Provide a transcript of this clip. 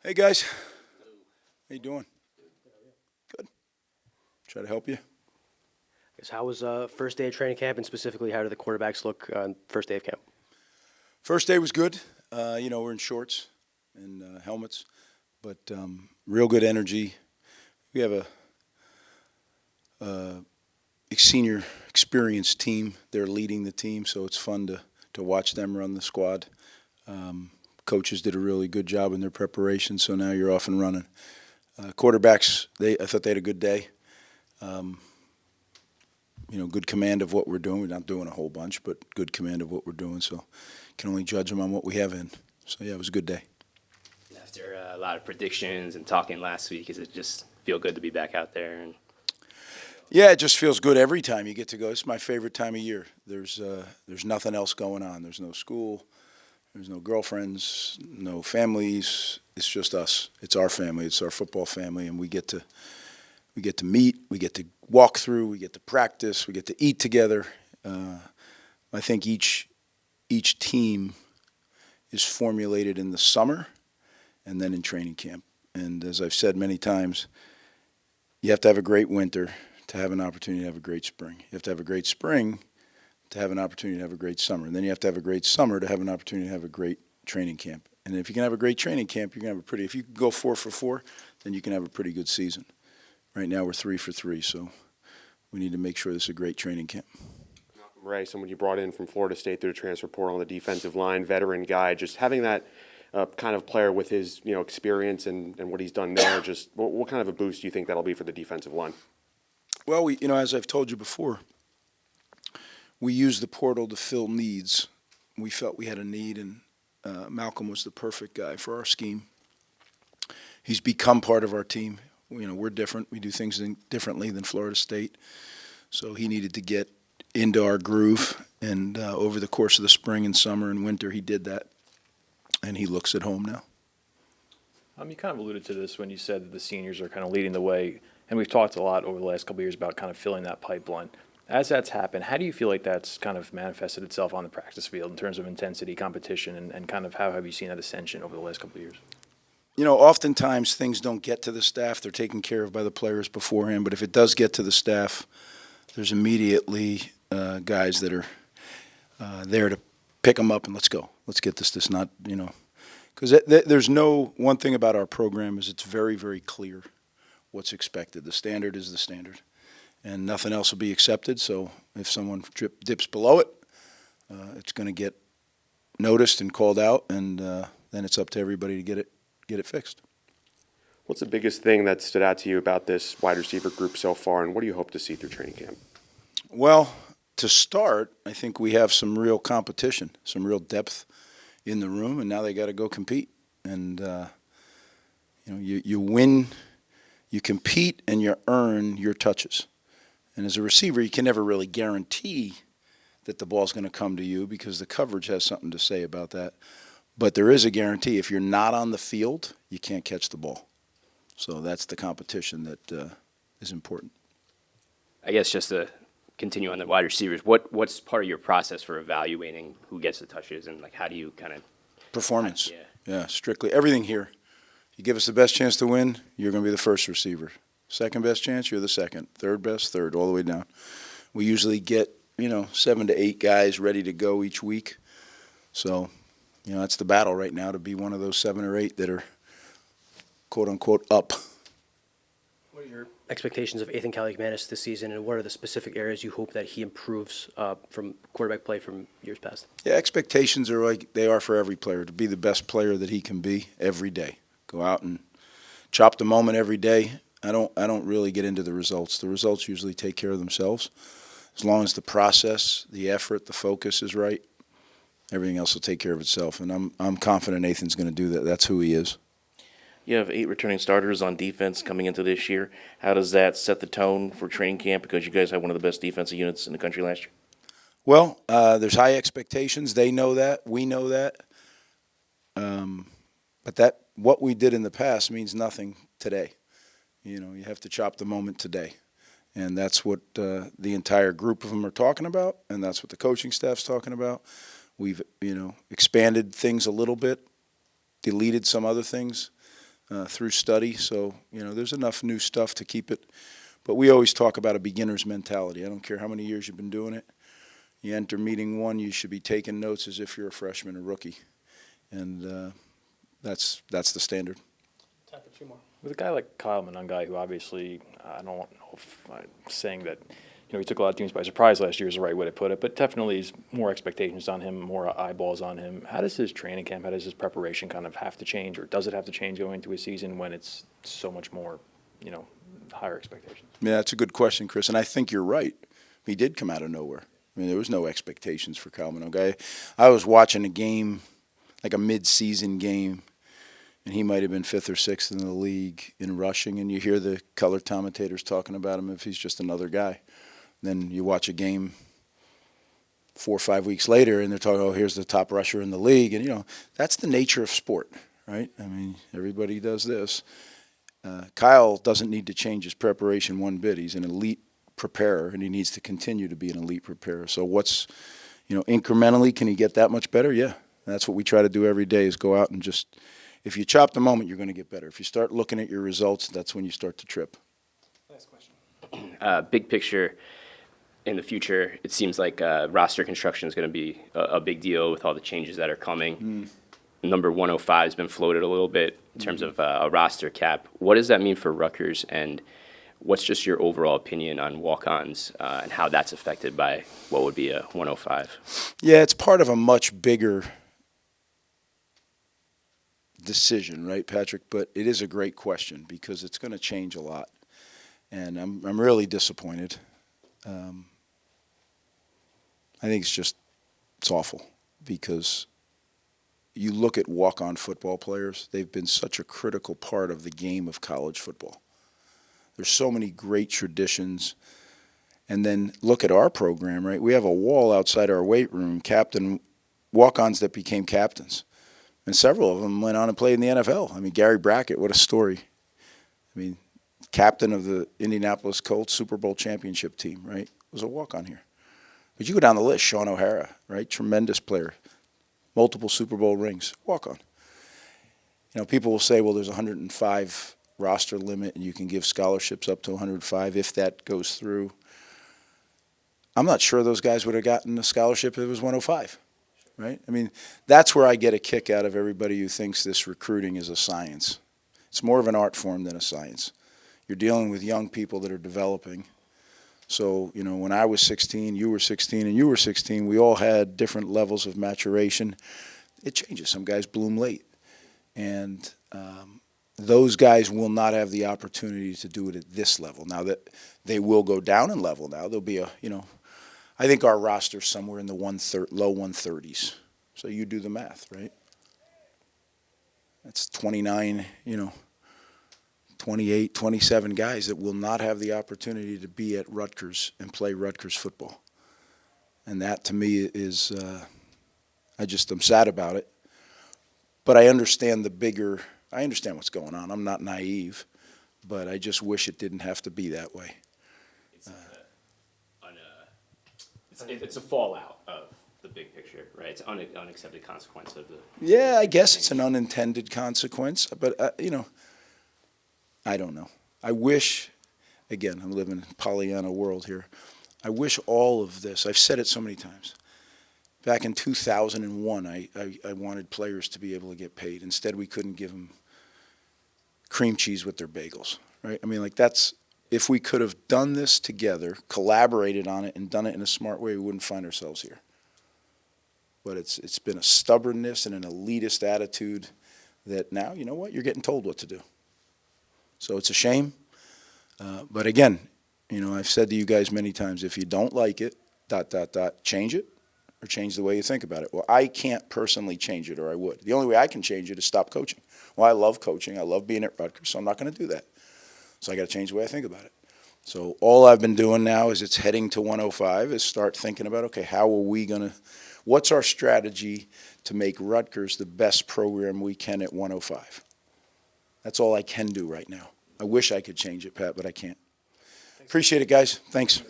Hey guys, how you doing? Good. Try to help you. Guess how was first day of training camp, and specifically, how did the quarterbacks look on first day of camp? First day was good. We're in shorts and helmets, but real good energy. We have a senior experienced team. They're leading the team, so it's fun to watch them run the squad. Coaches did a really good job in their preparation, so now you're off and running. Quarterbacks, I thought they had a good day. Good command of what we're doing. We're not doing a whole bunch, but good command of what we're doing. So can only judge them on what we have in. So yeah, it was a good day. After a lot of predictions and talking last week, does it just feel good to be back out there? Yeah, it just feels good every time you get to go. It's my favorite time of year. There's nothing else going on. There's no school. There's no girlfriends, no families. It's just us. It's our family. It's our football family, and we get to meet. We get to walk through. We get to practice. We get to eat together. I think each team is formulated in the summer and then in training camp. And as I've said many times, you have to have a great winter to have an opportunity to have a great spring. You have to have a great spring to have an opportunity to have a great summer. And then you have to have a great summer to have an opportunity to have a great training camp. And if you can have a great training camp, you can have if you can go 4 for 4, then you can have a pretty good season. Right now we're 3 for 3, so we need to make sure this is a great training camp. Ray, someone you brought in from Florida State through the transfer portal on the defensive line, veteran guy, just having that kind of player with his experience and what he's done there, just what kind of a boost do you think that'll be for the defensive line? Well, as I've told you before, we used the portal to fill needs. We felt we had a need, and Malcolm was the perfect guy for our scheme. He's become part of our team. We're different. We do things differently than Florida State. So he needed to get into our groove, and over the course of the spring and summer and winter, he did that, and he looks at home now. You kind of alluded to this when you said that the seniors are kind of leading the way, and we've talked a lot over the last couple of years about kind of filling that pipeline. As that's happened, how do you feel like that's kind of manifested itself on the practice field in terms of intensity, competition, and kind of how have you seen that ascension over the last couple of years? Oftentimes things don't get to the staff. They're taken care of by the players beforehand. But if it does get to the staff, there's immediately guys that are there to pick them up and let's go. Let's get this. Because there's one thing about our program is it's very, very clear what's expected. The standard is the standard, and nothing else will be accepted. So if someone dips below it, it's going to get noticed and called out, and then it's up to everybody to get it fixed. What's the biggest thing that stood out to you about this wide receiver group so far, and what do you hope to see through training camp? Well, to start, I think we have some real competition, some real depth in the room, and now they got to go compete. And you win, you compete, and you earn your touches. And as a receiver, you can never really guarantee that the ball's going to come to you because the coverage has something to say about that. But there is a guarantee. If you're not on the field, you can't catch the ball. So that's the competition that is important. I guess just to continue on the wide receivers, what's part of your process for evaluating who gets the touches, and how do you kind of Performance. Yeah. Strictly. Everything here. You give us the best chance to win, you're going to be the first receiver. Second best chance, you're the second. Third best, third, all the way down. We usually get, 7 to 8 guys ready to go each week. So, that's the battle right now, to be one of those 7 or 8 that are, quote unquote, up. What are your expectations of Ethan Kaliakmanis this season, and what are the specific areas you hope that he improves from quarterback play from years past? Yeah, expectations are like they are for every player, to be the best player that he can be every day. Go out and chop the moment every day. I don't really get into the results. The results usually take care of themselves. As long as the process, the effort, the focus is right, everything else will take care of itself. And I'm confident Nathan's going to do that. That's who he is. You have 8 returning starters on defense coming into this year. How does that set the tone for training camp? Because you guys had one of the best defensive units in the country last year. Well, there's high expectations. They know that. We know that. But what we did in the past means nothing today. You have to chop the moment today. And that's what the entire group of them are talking about, and that's what the coaching staff's talking about. We've, expanded things a little bit, deleted some other things. through study. So, there's enough new stuff to keep it. But we always talk about a beginner's mentality. I don't care how many years you've been doing it. You enter meeting one, you should be taking notes as if you're a freshman or rookie. And that's the standard. Time for two more. With a guy like Kyle Monangai, who obviously, I don't know if I'm saying that, he took a lot of teams by surprise last year is the right way to put it, but definitely is more expectations on him, more eyeballs on him. How does his training camp, how does his preparation kind of have to change, or does it have to change going into a season when it's so much more, higher expectations? Yeah, that's a good question, Chris, and I think you're right. He did come out of nowhere. I mean, there was no expectations for Kyle Monangai. I was watching a game, like a mid-season game, and he might have been 5th or 6th in the league in rushing, and you hear the color commentators talking about him if he's just another guy. Then you watch a game 4 or 5 weeks later, and they're talking, oh, here's the top rusher in the league. And, that's the nature of sport, right? I mean, everybody does this. Kyle doesn't need to change his preparation one bit. He's an elite preparer, and he needs to continue to be an elite preparer. So what's, incrementally, can he get that much better? Yeah. That's what we try to do every day is go out and just, if you chop the moment, you're going to get better. If you start looking at your results, that's when you start to trip. Last question. Big picture, in the future, it seems like roster construction is going to be a big deal with all the changes that are coming. Number 105 has been floated a little bit in terms of a roster cap. What does that mean for Rutgers, and what's just your overall opinion on walk-ons and how that's affected by what would be a 105? Yeah, it's part of a much bigger decision, right, Patrick? But it is a great question because it's going to change a lot, and I'm really disappointed. I think it's awful because you look at walk-on football players, they've been such a critical part of the game of college football. There's so many great traditions. And then look at our program, right? We have a wall outside our weight room, walk-ons that became captains. And several of them went on and played in the NFL. I mean, Gary Brackett, what a story. I mean, captain of the Indianapolis Colts Super Bowl championship team, right? Was a walk-on here. But you go down the list, Sean O'Hara, right? Tremendous player. Multiple Super Bowl rings. Walk-on. People will say, well, there's 105 roster limit and you can give scholarships up to 105 if that goes through. I'm not sure those guys would have gotten a scholarship if it was 105, right? I mean, that's where I get a kick out of everybody who thinks this recruiting is a science. It's more of an art form than a science. You're dealing with young people that are developing. So, when I was 16, you were 16, and you were 16, we all had different levels of maturation. It changes. Some guys bloom late. And those guys will not have the opportunity to do it at this level. Now that they will go down in level now, there'll be I think our roster's somewhere in the low 130s. So you do the math, right? That's 29, 28, 27 guys that will not have the opportunity to be at Rutgers and play Rutgers football. And that, to me, is I'm sad about it. But I understand I understand what's going on. I'm not naive, but I just wish it didn't have to be that way. It's a fallout of the big picture, right? It's unaccepted consequence of the. Yeah, I guess it's an unintended consequence, but I don't know. I wish, again, I'm living in a Pollyanna world here. I wish all of this, I've said it so many times. Back in 2001, I wanted players to be able to get paid. Instead, we couldn't give them cream cheese with their bagels, right? I mean, if we could have done this together, collaborated on it, and done it in a smart way, we wouldn't find ourselves here. But it's been a stubbornness and an elitist attitude that now, you know what, you're getting told what to do. So it's a shame. But again, I've said to you guys many times, if you don't like it, ... change it or change the way you think about it. Well, I can't personally change it, or I would. The only way I can change it is stop coaching. Well, I love coaching. I love being at Rutgers, so I'm not going to do that. So I got to change the way I think about it. So all I've been doing now is it's heading to 105 is start thinking about, okay, what's our strategy to make Rutgers the best program we can at 105? That's all I can do right now. I wish I could change it, Pat, but I can't. Appreciate it, guys. Thanks.